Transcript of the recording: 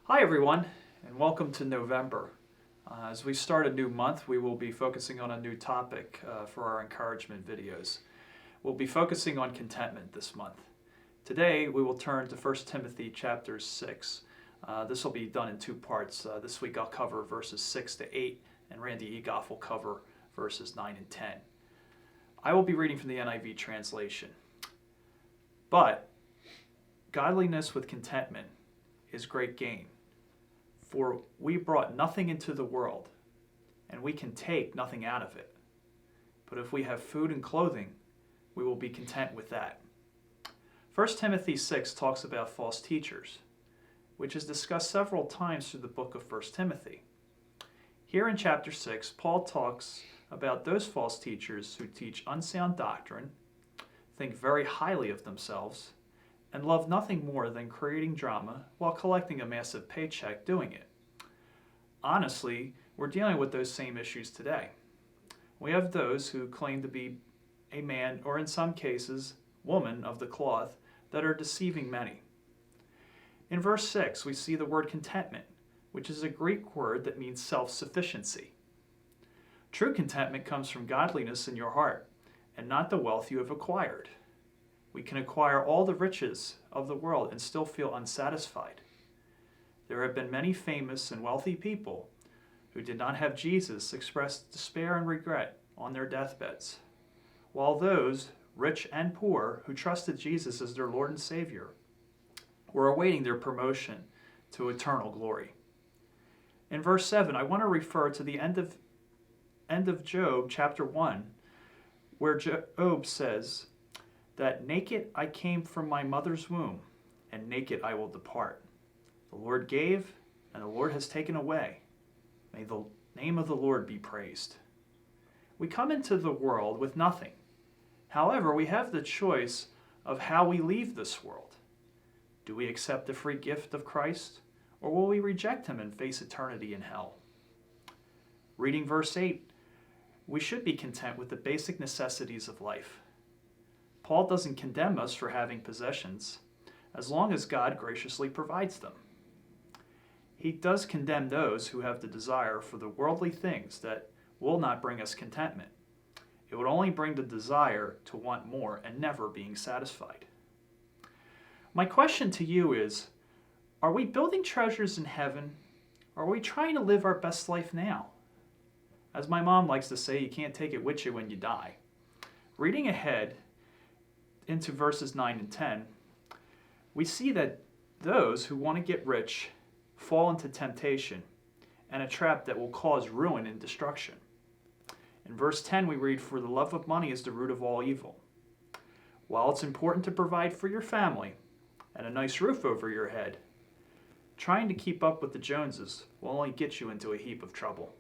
Hi everyone, and welcome to November. As we start a new month, we will be focusing on a new topic for our encouragement videos. We'll be focusing on contentment this month. Today we will turn to 1 Timothy chapter 6. This will be done in two parts. This week I'll cover verses 6 to 8, and Randy Egoff will cover verses 9 and 10. I will be reading from the NIV translation. But godliness with contentment is great gain. For we brought nothing into the world, and we can take nothing out of it. But if we have food and clothing, we will be content with that. 1 Timothy 6 talks about false teachers, which is discussed several times through the book of 1 Timothy. Here in chapter 6, Paul talks about those false teachers who teach unsound doctrine, think very highly of themselves, and love nothing more than creating drama while collecting a massive paycheck doing it. Honestly, we're dealing with those same issues today. We have those who claim to be a man, or in some cases, woman of the cloth, that are deceiving many. In verse 6, we see the word contentment, which is a Greek word that means self-sufficiency. True contentment comes from godliness in your heart, and not the wealth you have acquired. We can acquire all the riches of the world and still feel unsatisfied. There have been many famous and wealthy people who did not have Jesus express despair and regret on their deathbeds, while those, rich and poor, who trusted Jesus as their Lord and Savior, were awaiting their promotion to eternal glory. In verse 7, I want to refer to the end of Job chapter 1, where Job says that naked I came from my mother's womb, and naked I will depart. The Lord gave, and the Lord has taken away. May the name of the Lord be praised. We come into the world with nothing. However, we have the choice of how we leave this world. Do we accept the free gift of Christ, or will we reject him and face eternity in hell? Reading verse 8, we should be content with the basic necessities of life. Paul doesn't condemn us for having possessions, as long as God graciously provides them. He does condemn those who have the desire for the worldly things that will not bring us contentment. It would only bring the desire to want more and never being satisfied. My question to you is, are we building treasures in heaven, or are we trying to live our best life now? As my mom likes to say, you can't take it with you when you die. Reading ahead into verses 9 and 10, we see that those who want to get rich fall into temptation and a trap that will cause ruin and destruction. In verse 10 we read, "For the love of money is the root of all evil." While it's important to provide for your family and a nice roof over your head, trying to keep up with the Joneses will only get you into a heap of trouble.